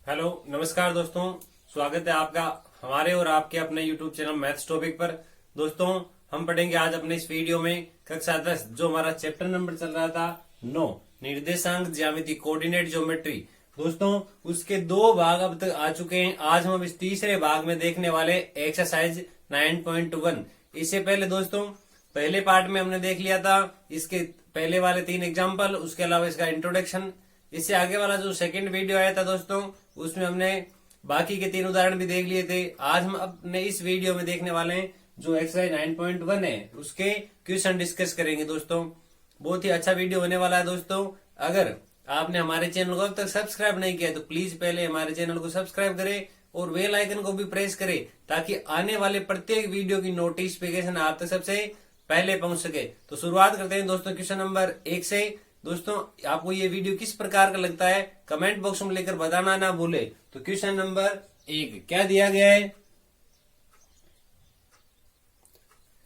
Hello नमस्कार दोस्तों। स्वागत है आपका हमारे और आपके अपने यूट्यूब चैनल मैथ्स टॉपिक पर। दोस्तों हम पढ़ेंगे आज अपने इस वीडियो में कक्षा 10 जो हमारा चैप्टर नंबर चल रहा था 9 निर्देशांक ज्यामिति कोऑर्डिनेट ज्योमेट्री। दोस्तों उसके दो भाग अब तक आ चुके हैं। आज हम इस तीसरे भाग में देखने वाले एक्सरसाइज 9.1। इससे पहले दोस्तों पहले पार्ट में हमने देख लिया था इसके पहले वाले 3 एग्जाम्पल, उसके अलावा इसका इंट्रोडक्शन। इससे आगे वाला जो सेकंड वीडियो आया था दोस्तों उसमें हमने बाकी के 3 उदाहरण भी देख लिए थे। आज हम अपने इस वीडियो में देखने वाले हैं जो एक्सरसाइज 9.1 है उसके क्वेश्चन डिस्कस करेंगे। दोस्तों बहुत ही अच्छा वीडियो होने वाला है। दोस्तों अगर आपने हमारे चैनल को अब तक सब्सक्राइब नहीं किया तो प्लीज पहले हमारे चैनल को सब्सक्राइब करें और बेल आइकन को भी प्रेस करें ताकि आने वाले प्रत्येक वीडियो की नोटिफिकेशन आप तक सबसे पहले पहुंच सके। तो शुरुआत करते हैं दोस्तों क्वेश्चन नंबर 1 से। दोस्तों आपको ये वीडियो किस प्रकार का लगता है कमेंट बॉक्स में लेकर बताना ना भूले। तो क्वेश्चन नंबर 1 क्या दिया गया है,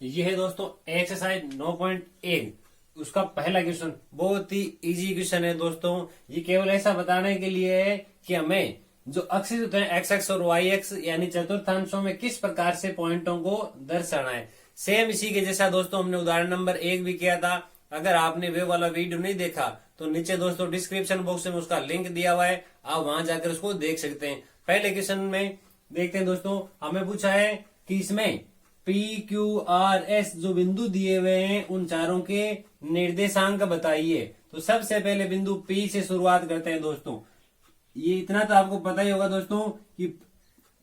ये है दोस्तों एक्सरसाइज 9.1 उसका पहला क्वेश्चन। बहुत ही इजी क्वेश्चन है दोस्तों। ये केवल ऐसा बताने के लिए है कि हमें जो अक्षित होते हैं एक्स एक्स और वाई एक्स यानी चतुर्थांशों में किस प्रकार से पॉइंटों को दर्शाना है। सेम इसी के जैसा दोस्तों हमने उदाहरण नंबर 1 भी किया था। अगर आपने वे वाला वीडियो नहीं देखा तो नीचे दोस्तों डिस्क्रिप्शन बॉक्स में उसका लिंक दिया हुआ है, आप वहां जाकर उसको देख सकते हैं। पहले क्वेश्चन में देखते हैं दोस्तों, हमें पूछा है कि इसमें पी क्यू आर एस जो बिंदु दिए हुए हैं उन चारों के निर्देशांक बताइए। तो सबसे पहले बिंदु पी से शुरुआत करते हैं दोस्तों। ये इतना तो आपको पता ही होगा दोस्तों कि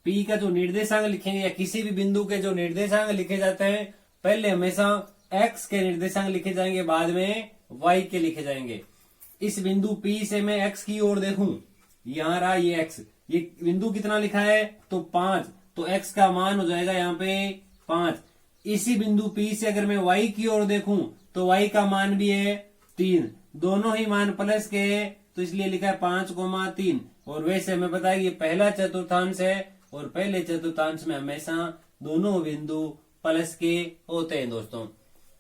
पी का जो निर्देशांक लिखेंगे या किसी भी बिंदु के जो निर्देशांक लिखे जाते हैं पहले हमेशा एक्स के निर्देशांक लिखे जाएंगे, बाद में वाई के लिखे जाएंगे। इस बिंदु पी से मैं एक्स की ओर देखूं, यहां रहा ये एक्स, ये बिंदु कितना लिखा है तो 5, तो एक्स का मान हो जाएगा यहाँ पे 5। इसी बिंदु पी से अगर मैं वाई की ओर देखूं तो वाई का मान भी है 3, दोनों ही मान प्लस के है तो इसलिए लिखा है 5,3। और वैसे हमें पता है कि पहला चतुर्थांश है और पहले चतुर्थांश में हमेशा दोनों बिंदु प्लस के होते हैं दोस्तों।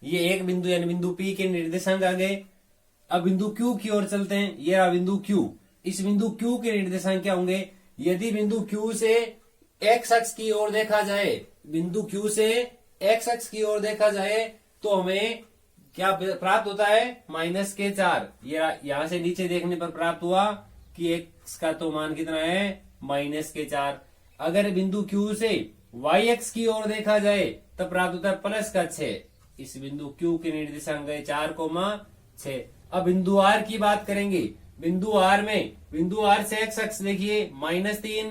ये एक बिंदु यानी बिंदु पी के निर्देशांक आ गए। अब बिंदु क्यू की ओर चलते हैं। ये रहा बिंदु क्यू। इस बिंदु क्यू के निर्देशांक क्या होंगे, यदि बिंदु क्यू से एक्स अक्ष की ओर देखा जाए, बिंदु क्यू से एक्स अक्ष की ओर देखा जाए तो हमें क्या प्राप्त होता है -4। ये यहां से नीचे देखने पर प्राप्त हुआ कि एक्स का तो मान कितना है -4। अगर बिंदु क्यू से वाई एक्स की ओर देखा जाए तब प्राप्त होता है +6। इस बिंदु क्यू के निर्देशांक गए 4,6। अब बिंदु आर की बात करेंगे। बिंदु आर में बिंदु आर से एक्स अक्ष देखिए -3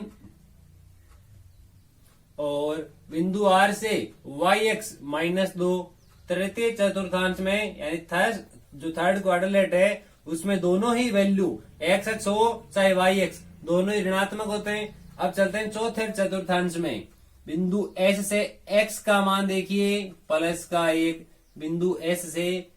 और बिंदु आर से वाई एक्स -2। तृतीय चतुर्थांश में यानी थर्ड क्वाड्रिलेट है उसमें दोनों ही वैल्यू एक्स एक्स हो चाहे वाई एक्स दोनों ही ऋणात्मक होते हैं। अब चलते हैं चौथे चतुर्थांश में। बिंदु एस से एक्स का मान देखिए +1, बिंदु एस से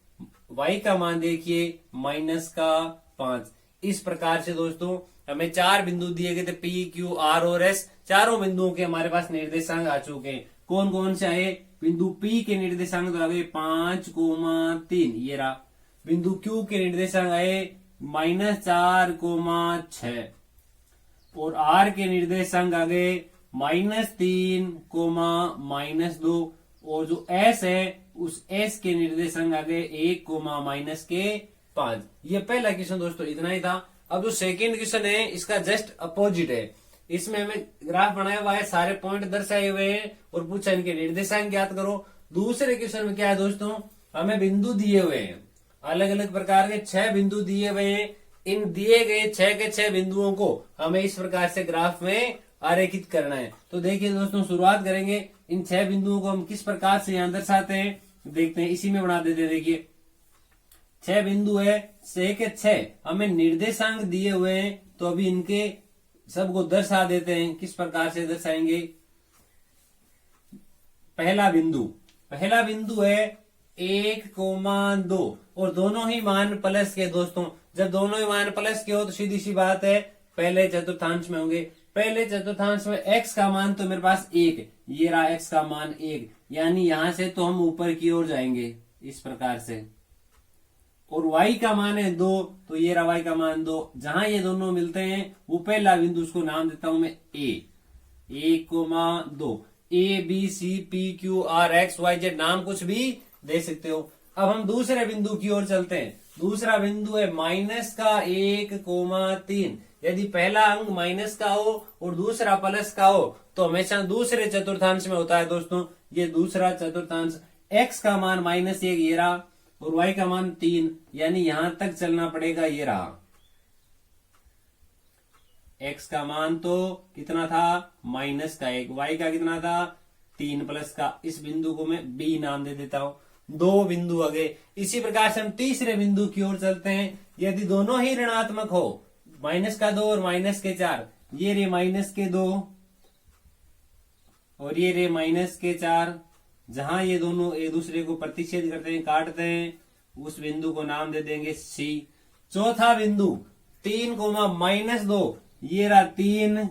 वाई का मान देखिए -5। इस प्रकार से दोस्तों हमें 4 बिंदु दिए गए थे पी क्यू आर और एस। चारों बिंदुओं के हमारे पास निर्देशांक आ चुके हैं। कौन कौन से आए, बिंदु पी के निर्देशांक तो आ गए 5,3, ये रहा। बिंदु क्यू के निर्देशांक आए -4,6 और आर के निर्देशांक आ गए -3, -2 और जो एस है उस एस के निर्देशांक आ गए 1, ये पहला क्वेश्चन दोस्तों इतना ही था। अब जो सेकंड क्वेश्चन है इसका जस्ट अपोजिट है। इसमें हमें ग्राफ बनाया हुआ है, सारे पॉइंट दर्शाए हुए हैं और पूछा इनके निर्देशांक ज्ञात करो। दूसरे क्वेश्चन में क्या है दोस्तों, हमें बिंदु दिए हुए हैं, अलग अलग प्रकार के 6 बिंदु दिए हुए हैं। इन दिए गए 6 के 6 बिंदुओं को हमें इस प्रकार से ग्राफ में आरेखित करना है। तो देखिए दोस्तों शुरुआत करेंगे, इन 6 बिंदुओं को हम किस प्रकार से यहां दर्शाते हैं देखते हैं। इसी में बना देते हैं। देखिए 6 बिंदु है, 6 के 6 हमें निर्देशांक दिए हुए हैं तो अभी इनके सबको दर्शा देते हैं। किस प्रकार से दर्शाएंगे। पहला बिंदु है 1,2 और दोनों ही मान प्लस के। दोस्तों जब दोनों ही मान प्लस के हो तो सीधी सी बात है पहले चतुर्थांश में होंगे। पहले चतुर्थांश में x का मान तो मेरे पास 1, ये रहा x का मान 1, यानी यहां से तो हम ऊपर की ओर जाएंगे इस प्रकार से। और y का मान है 2, तो ये रहा y का मान 2। जहां ये दोनों मिलते हैं वो पहला बिंदु, उसको नाम देता हूं मैं a,2, a b c p q r x y z, नाम कुछ भी दे सकते हो। अब हम दूसरे बिंदु की ओर चलते हैं। दूसरा बिंदु है -1,3। यदि पहला अंक माइनस का हो और दूसरा प्लस का हो तो हमेशा दूसरे चतुर्थांश में होता है दोस्तों। ये दूसरा चतुर्थांश, x का मान -1 ये रहा और y का मान 3, यानी यहां तक चलना पड़ेगा। ये रहा x का मान तो कितना था, -1, y का कितना था 3 प्लस का। इस बिंदु को मैं b नाम दे देता हूं। 2 बिंदु आ गए। इसी प्रकार से हम तीसरे बिंदु की ओर चलते हैं। यदि दोनों ही ऋणात्मक हो, -2 और -4, ये रे -2 और ये रे -4, जहां ये दोनों एक दूसरे को प्रतिच्छेद करते हैं, काटते हैं, उस बिंदु को नाम दे देंगे C। चौथा बिंदु 3,-2, ये रहा 3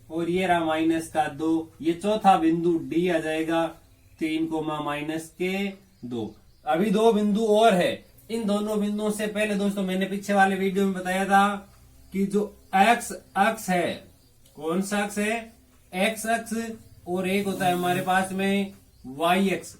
और ये रहा -2, ये चौथा बिंदु D आ जाएगा। 3,-2। अभी 2 बिंदु और है। इन दोनों बिंदुओं से पहले दोस्तों मैंने पीछे वाले वीडियो में बताया था कि जो x अक्ष है, कौन सा अक्ष है, x अक्ष, और एक होता है हमारे पास में y अक्ष।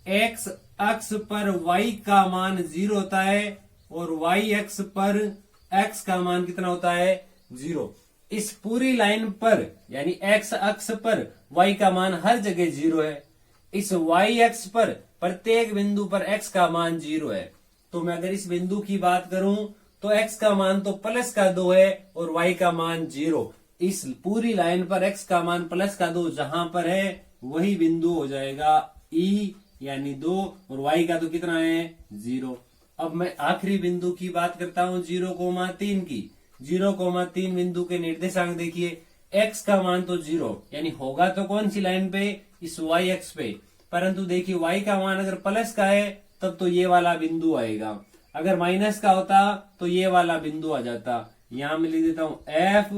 x अक्ष पर y का मान 0 होता है और y अक्ष पर x का मान कितना होता है, 0। इस पूरी लाइन पर यानी x अक्ष पर y का मान हर जगह 0 है। इस y अक्ष पर प्रत्येक बिंदु पर x का मान 0 है। तो मैं अगर इस बिंदु की बात करूं तो x का मान तो +2 है और y का मान 0। इस पूरी लाइन पर x का मान +2 जहां पर है वही बिंदु हो जाएगा E, यानी 2, और y का तो कितना है, 0। अब मैं आखिरी बिंदु की बात करता हूं 0,3 की। 0,3 बिंदु के निर्देशांक देखिए। x का मान तो 0, यानी होगा तो कौन सी लाइन पे, इस y अक्ष पे। परंतु देखिए y का मान अगर प्लस का है तब तो ये वाला बिंदु आएगा, अगर माइनस का होता तो ये वाला बिंदु आ जाता। यहां मैं लिख देता हूं f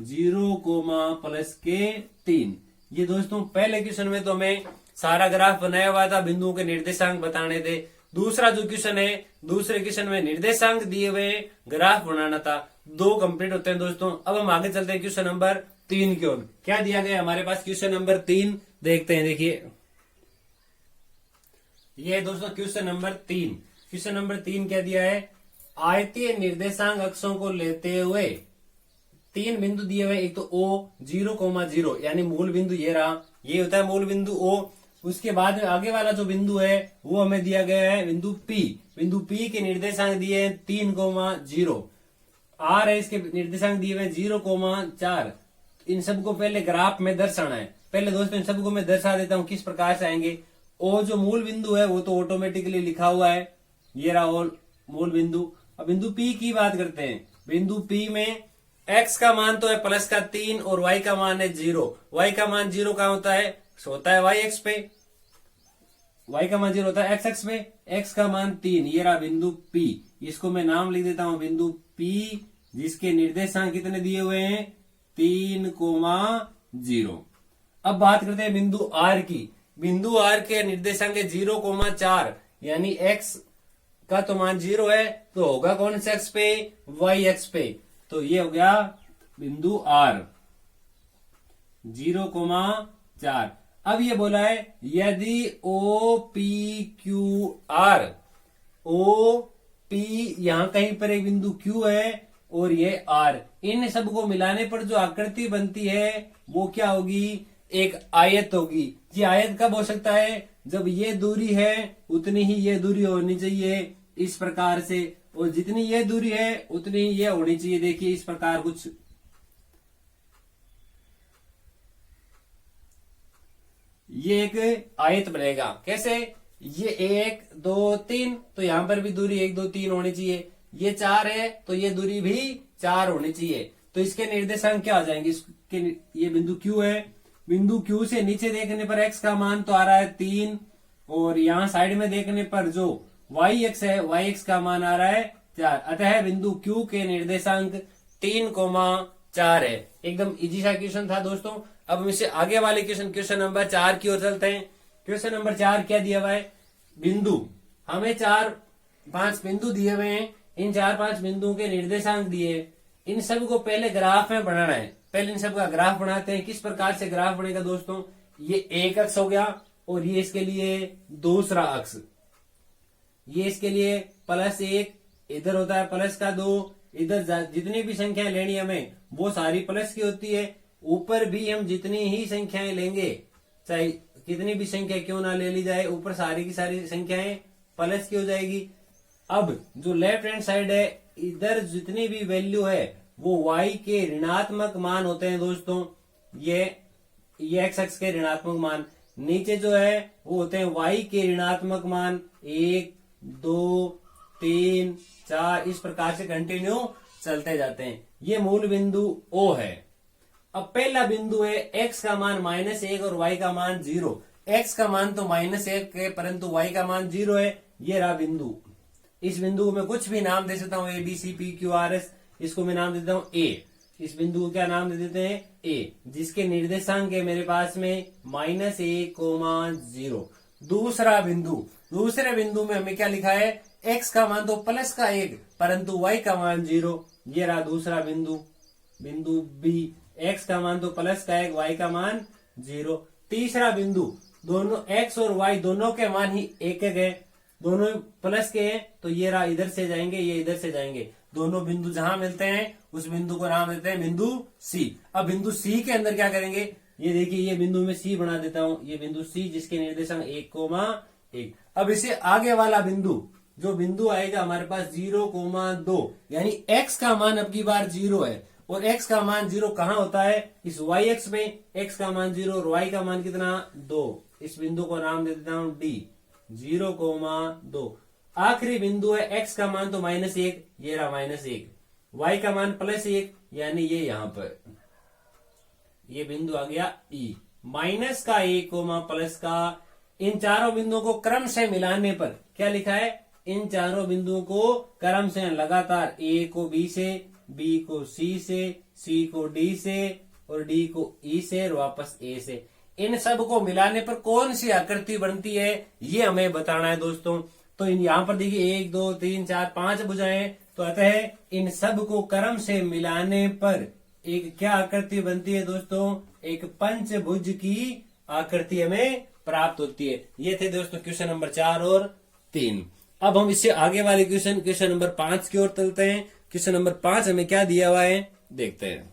0,+3। ये दोस्तों पहले क्वेश्चन में तो मैं सारा ग्राफ बनाया हुआ था, बिंदुओं के निर्देशांक बताने थे। दूसरा जो क्वेश्चन है, दूसरे क्वेश्चन में निर्देशांक दिए हुए ग्राफ बनाना था। 2 कंप्लीट होते हैं दोस्तों। अब हम आगे चलते हैं क्वेश्चन नंबर 3 की ओर। क्या दिया गया हमारे पास क्वेश्चन नंबर 3, देखते हैं। देखिए ये है दोस्तों क्वेश्चन नंबर 3। क्वेश्चन नंबर 3 क्या दिया है, आयतीय निर्देशांक अक्षों को लेते हुए 3 बिंदु दिए हुए। एक तो O 0,0, यानी मूल बिंदु ये रहा, ये होता है मूल बिंदु O। उसके बाद आगे वाला जो बिंदु है वो हमें दिया गया है बिंदु P। बिंदु P के निर्देशांक दिए हैं 3,0। R है, इसके निर्देशांक दिए हुए 0,4। इन सबको पहले ग्राफ में दर्शाना है। पहले दोस्तों इन सबको मैं दर्शा देता हूं किस प्रकार से आएंगे। O जो मूल बिंदु है वो तो ऑटोमेटिकली लिखा हुआ है, ये रहा मूल बिंदु। अब बिंदु P की बात करते हैं। बिंदु P में x का मान तो है +3 और y का मान है 0। y का मान 0 कहाँ होता है y अक्ष पे। y का मान 0 होता है x अक्ष पे। x का मान 3, ये रहा बिंदु P। इसको मैं नाम लिख देता हूं बिंदु P, जिसके निर्देशांक कितने दिए हुए हैं, 3,0। अब बात करते हैं बिंदु R की। बिंदु R के निर्देशांक है 0,4, यानी x का तो मान 0 है, तो होगा कौन से अक्ष पे, y अक्ष पे। तो ये हो गया बिंदु R 0,4। अब ये बोला है यदि OPQR, OP यहां कहीं पर एक बिंदु Q है और ये R, इन सबको मिलाने पर जो आकृति बनती है वो क्या होगी, एक आयत होगी। ये आयत कब हो सकता है, जब ये दूरी है उतनी ही ये दूरी होनी चाहिए, इस प्रकार से, और जितनी ये दूरी है उतनी ही ये होनी चाहिए। देखिए इस प्रकार कुछ ये एक आयत बनेगा। कैसे, ये 1 2 3, तो यहां पर भी दूरी 1 2 3 होनी चाहिए। ये 4 है तो ये दूरी भी 4 होनी चाहिए। तो इसके निर्देशांक क्या आ जाएंगे, इसके ये बिंदु Q है। बिंदु Q से नीचे देखने पर x का मान तो आ रहा है 3, और यहाँ साइड में देखने पर जो y अक्ष है, y अक्ष का मान आ रहा है 4। अतः बिंदु Q के निर्देशांक 3,4 है। एकदम इजी सा क्वेश्चन था दोस्तों। अब हम इससे आगे वाले क्वेश्चन नंबर 4 की ओर चलते हैं। क्वेश्चन नंबर 4 क्या दिया हुआ है, बिंदु हमें 4 5 बिंदु दिए हुए हैं, इन 4-5 बिंदुओं के निर्देशांक दिए, इन सब को पहले ग्राफ में बनाना है। पहले इन सब का ग्राफ बनाते हैं। किस प्रकार से ग्राफ बनेगा दोस्तों, ये एक अक्ष हो गया और ये इसके लिए दूसरा अक्ष, ये इसके लिए +1, इधर होता है +2, इधर जितनी भी संख्याएं लेनी हमें वो सारी प्लस की होती है। ऊपर भी हम जितनी ही संख्याएं लेंगे, चाहे कितनी भी संख्या क्यों ना ले ली जाए, ऊपर सारी की सारी संख्याएं प्लस की हो जाएगी। अब जो लेफ्ट हैंड साइड है, इधर जितनी भी वैल्यू है वो y के ऋणात्मक मान होते हैं दोस्तों, ये x अक्ष के ऋणात्मक मान। नीचे जो है वो होते हैं y के ऋणात्मक मान, 1, 2, 3, 4, इस प्रकार से कंटिन्यू चलते जाते हैं। ये मूल बिंदु O है। अब पहला बिंदु है x का मान -1 और y का मान 0। x का मान तो -1 है परंतु y का मान 0 है। ये रहा बिंदु। इस बिंदु को मैं कुछ भी नाम दे सकता हूँ, ABCPQRS, इसको मैं नाम देता हूँ A। इस बिंदु को क्या नाम दे देते हैं, A, जिसके निर्देशांक है मेरे पास में -1, 0। दूसरे बिंदु में हमें क्या लिखा है, x का मान तो +1 परंतु y का मान 0। ये रहा दूसरा बिंदु, बिंदु B, x का मान तो +1, y का मान 0। तीसरा बिंदु, दोनों x और y दोनों के मान ही एक है, दोनों प्लस के हैं, तो ये रहा इधर से जाएंगे, ये इधर से जाएंगे। दोनों बिंदु जहां मिलते हैं उस बिंदु को नाम देते हैं बिंदु C। अब बिंदु C के अंदर क्या करेंगे, ये देखिए, ये बिंदु में C बना देता हूं, ये बिंदु C जिसके निर्देशांक 1, 1। अब इसे आगे वाला बिंदु, जो बिंदु आएगा हमारे पास 0, 2, यानी x का मान अब की बार 0 है। और x का मान 0 कहाँ होता है, इस y अक्ष में। x का मान 0 और y का मान कितना, 2। इस बिंदु को नाम दे देता हूं D, 0, 2। आखिरी बिंदु है x का मान तो -1, ये रहा -1, y का मान +1, यानी ये यहां पर ये बिंदु आ गया E। माइनस का 1, प्लस का, इन चारों बिंदुओं को क्रम से मिलाने पर क्या लिखा है, इन चारों बिंदुओं को क्रम से लगातार, A को B से, B को C से, C को D से और D को E से और वापस A से, इन सब को मिलाने पर कौन सी आकृति बनती है ये हमें बताना है दोस्तों। तो यहाँ पर देखिए 1, 2, 3, 4, 5 भुजाएं, तो अतः इन सब को क्रम से मिलाने पर एक क्या आकृति बनती है दोस्तों, एक पंचभुज की आकृति हमें प्राप्त होती है। ये थे दोस्तों क्वेश्चन नंबर 4 और 3। अब हम इससे आगे वाले क्वेश्चन नंबर 5 की ओर चलते हैं। क्वेश्चन नंबर 5 हमें क्या दिया हुआ है देखते हैं।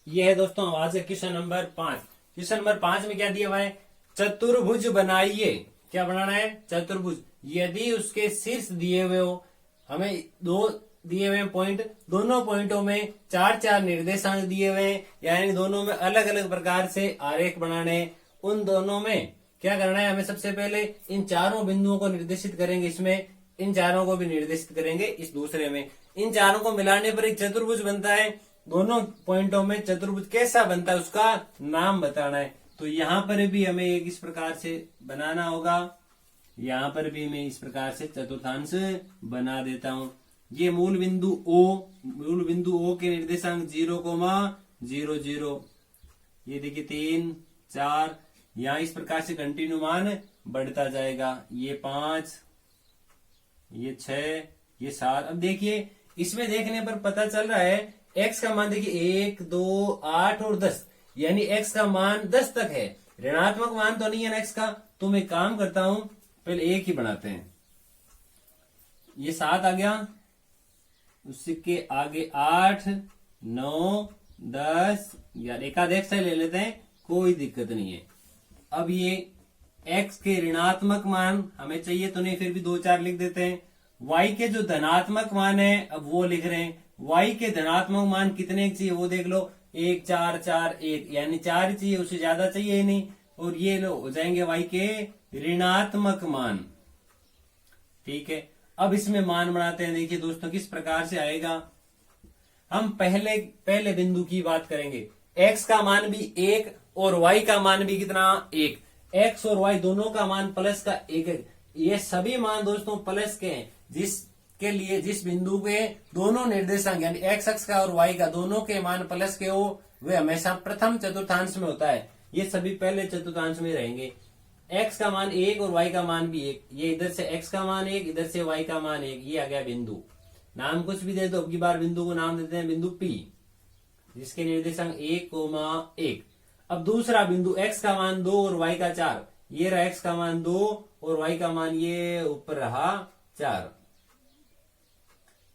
ये है दोस्तों आज का क्वेश्चन नंबर 5। क्वेश्चन नंबर 5 में क्या दिया हुआ है, चतुर्भुज बनाइए। क्या बनाना है, चतुर्भुज। यदि उसके शीर्ष दिए हुए हो, हमें 2 दिए हुए पॉइंट, दोनों पॉइंटों में 4-4 निर्देशांक दिए हुए हैं, यानी दोनों में अलग अलग प्रकार से आरेख बनाने। उन दोनों में क्या करना है, हमें सबसे पहले इन चारों बिंदुओं को निर्देशित करेंगे, इसमें इन चारों को भी निर्देशित करेंगे इस दूसरे में। इन चारों को मिलाने पर एक चतुर्भुज बनता है। दोनों पॉइंटों में चतुर्भुज कैसा बनता है उसका नाम बताना है। तो यहाँ पर भी हमें एक इस प्रकार से बनाना होगा, यहाँ पर भी मैं इस प्रकार से चतुर्थांश बना देता हूं। ये मूल बिंदु O के निर्देशांक 0, 0। ये देखिए 3, 4, यहाँ इस प्रकार से कंटिन्यू मान बढ़ता जाएगा। ये 5, ये 6, ये 7। अब देखिए इसमें देखने पर पता चल रहा है x का मान देखिए 1, 2, 8 और 10, यानी x का मान 10 तक है। ऋणात्मक मान तो नहीं है ना x का, तो मैं काम करता हूं, पहले एक ही बनाते हैं। ये 7 आ गया, उसके आगे 8, 9, 10, यार एकाध से ले लेते हैं, कोई दिक्कत नहीं है। अब ये x के ऋणात्मक मान हमें चाहिए तो नहीं, फिर भी 2, 4 लिख देते हैं। y के जो धनात्मक मान है अब वो लिख रहे हैं। y के धनात्मक मान कितने चाहिए वो देख लो, 1, 4, 4, 1, यानी 4 चाहिए, उससे ज्यादा चाहिए ही नहीं। और ये लो हो जाएंगे y के ऋणात्मक मान। ठीक है, अब इसमें मान बनाते हैं। देखिए दोस्तों किस प्रकार से आएगा। हम पहले बिंदु की बात करेंगे। x का मान भी 1 और y का मान भी कितना 1। x और y दोनों का मान प्लस का 1 है। ये सभी मान दोस्तों प्लस के हैं, जिसके लिए जिस बिंदु पे दोनों निर्देशांक यानी x अक्ष का और y का दोनों के मान प्लस के हो, वे हमेशा प्रथम चतुर्थांश में होता है। ये सभी पहले चतुर्थांश में रहेंगे। x का मान 1 और y का मान भी 1, ये इधर से x का मान 1, इधर से y का मान 1, ये आ गया बिंदु। नाम कुछ भी दे दो, अब की बार बिंदु को नाम देते हैं बिंदु P, जिसके निर्देशांक 1,1। अब दूसरा बिंदु x का मान 2 और y का 4, ये रहा x का मान 2 और y का मान ये ऊपर रहा 4।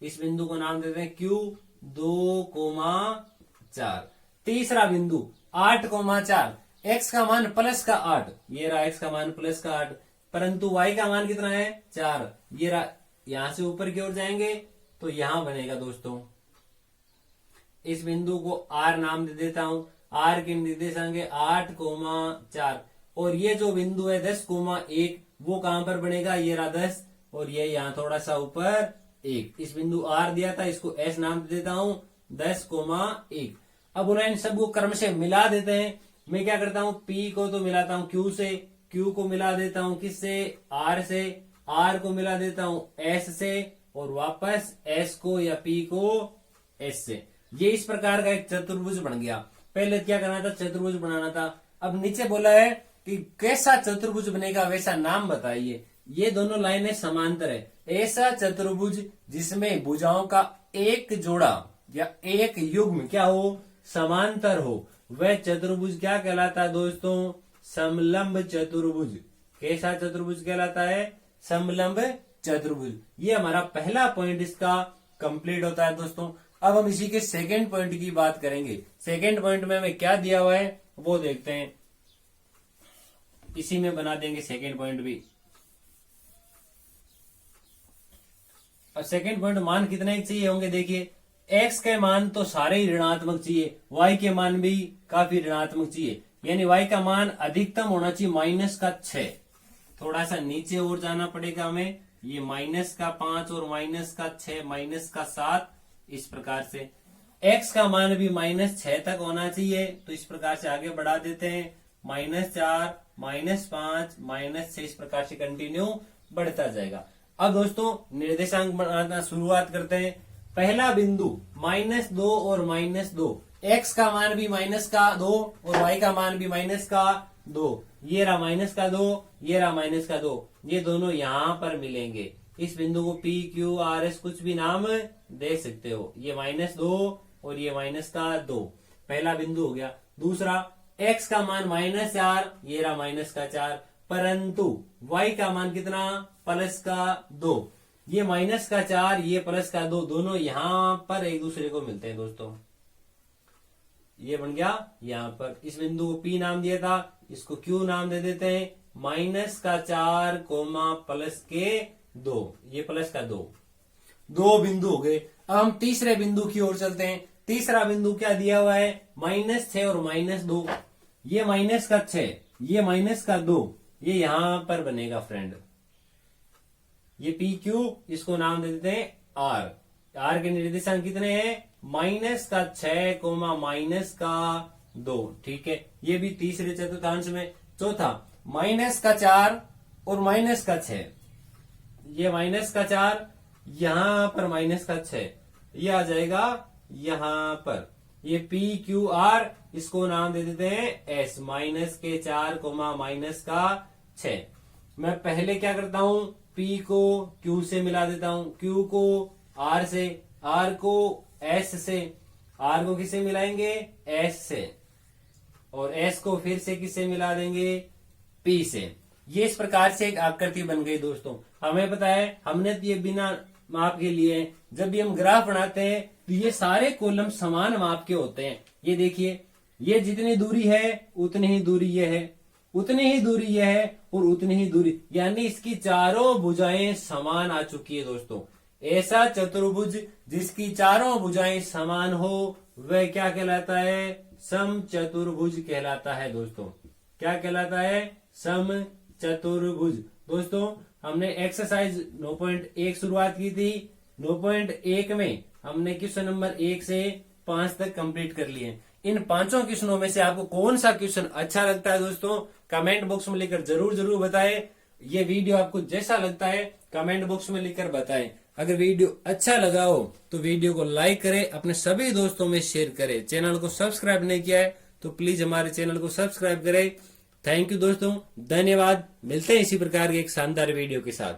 इस बिंदु को नाम देते हैं Q 2,4। तीसरा बिंदु 8,4, x का मान प्लस का 8, ये रहा x का मान प्लस का 8, परंतु y का मान कितना है 4, ये रहा। यहां से ऊपर की ओर जाएंगे तो यहां बनेगा दोस्तों। इस बिंदु को R नाम दे देता हूं, R के निर्देशांक 8,4, और ये जो बिंदु है 10,1, वो कहां पर बनेगा, ये रहा 10 और ये यहां थोड़ा सा ऊपर 1। इस बिंदु R दिया था, इसको S नाम दे देता हूं 10,1। अब उन्हें इन सबको क्रम से मिला देते हैं। मैं क्या करता हूं, P को तो मिलाता हूं Q से, Q को मिला देता हूं किससे, R से, R को मिला देता हूं S से, और वापस S को या P को S से। ये इस प्रकार का एक चतुर्भुज बन गया। पहले क्या करना था, चतुर्भुज बनाना था। अब नीचे बोला है कि कैसा चतुर्भुज बनेगा वैसा नाम बताइए। ये दोनों लाइनें समांतर है, ऐसा चतुर्भुज जिसमें भुजाओं का एक जोड़ा या एक युग्म क्या हो, समांतर हो, वह चतुर्भुज क्या कहलाता है दोस्तों, समलंब चतुर्भुज। कैसा चतुर्भुज कहलाता है, समलंब चतुर्भुज। ये हमारा पहला पॉइंट इसका कंप्लीट होता है दोस्तों। अब हम इसी के सेकंड पॉइंट की बात करेंगे। सेकंड पॉइंट में हमें क्या दिया हुआ है वो देखते हैं, इसी में बना देंगे सेकंड पॉइंट भी। और सेकंड पॉइंट मान कितने चाहिए होंगे, देखिए x के मान तो सारे ही ऋणात्मक चाहिए, y के मान भी काफी ऋणात्मक चाहिए, यानी y का मान अधिकतम होना चाहिए -6। थोड़ा सा नीचे और जाना पड़ेगा हमें, ये -5 और -6 -7, इस प्रकार से x का मान भी -6 तक होना चाहिए। तो इस प्रकार से आगे बढ़ा देते हैं, -4 -5 -6, इस प्रकार से कंटिन्यू बढ़ता जाएगा। अब दोस्तों निर्देशांक बनाना शुरुआत करते हैं। पहला बिंदु -2 और -2, x का मान भी -2 और y का मान भी -2, ये रहा -2, ये रहा -2, ये दोनों यहां पर मिलेंगे। इस बिंदु को P Q R S कुछ भी नाम दे सकते हो। ये -2 और ये -2, पहला बिंदु हो गया। दूसरा x का मान -4, ये रहा -4, परंतु y का मान कितना, +2, ये -4, ये +2, दोनों यहां पर एक दूसरे को मिलते हैं दोस्तों। ये बन गया यहां पर। इस बिंदु को P नाम दिया था, इसको Q नाम दे देते हैं। -4, +2, ये +2, दो बिंदु हो गए। अब हम तीसरे बिंदु की ओर चलते हैं। तीसरा बिंदु क्या दिया हुआ है, -6 और -2, ये -6, ये -2, ये यहां पर बनेगा फ्रेंड। ये PQ, इसको नाम दे देते हैं R। R के निर्देशांक कितने हैं, -6, -2, ठीक है। ये भी तीसरे चतुर्थांश में। चौथा -4 और -6, ये -4, यहां पर -6, ये आ जाएगा यहां पर। ये PQR, इसको नाम दे देते हैं S, -4, -6। मैं पहले क्या करता हूं, P को Q से मिला देता हूं, Q को R से, R को S से, R को किससे मिलाएंगे, S से, और S को फिर से किससे मिला देंगे, P से। ये इस प्रकार से एक आकृति बन गई दोस्तों। हमें पता है, हमने तो ये बिना माप के लिए, जब भी हम ग्राफ बनाते हैं तो ये सारे कॉलम समान माप के होते हैं। ये देखिए, ये जितनी दूरी है उतनी ही दूरी ये है, उतनी ही दूरी ये है, और उतनी ही दूरी, यानी इसकी चारों भुजाएं समान आ चुकी है दोस्तों। ऐसा चतुर्भुज जिसकी चारों भुजाएं समान हो वह क्या कहलाता है, समचतुर्भुज कहलाता है दोस्तों। क्या कहलाता है, समचतुर्भुज। दोस्तों हमने एक्सरसाइज 9.1 शुरुआत की थी। 9.1 में हमने क्वेश्चन नंबर 1 से 5 तक कंप्लीट कर लिए। इन पांचों क्वेश्चनों में से आपको कौन सा क्वेश्चन अच्छा लगता है दोस्तों, कमेंट बॉक्स में लिखकर जरूर बताएं। ये वीडियो आपको जैसा लगता है कमेंट बॉक्स में लिखकर बताएं। अगर वीडियो अच्छा लगा हो तो वीडियो को लाइक करें, अपने सभी दोस्तों में शेयर करें। चैनल को सब्सक्राइब नहीं किया है तो प्लीज हमारे चैनल को सब्सक्राइब करें थैंक यू दोस्तों, धन्यवाद। मिलते हैं इसी प्रकार के एक शानदार वीडियो के साथ।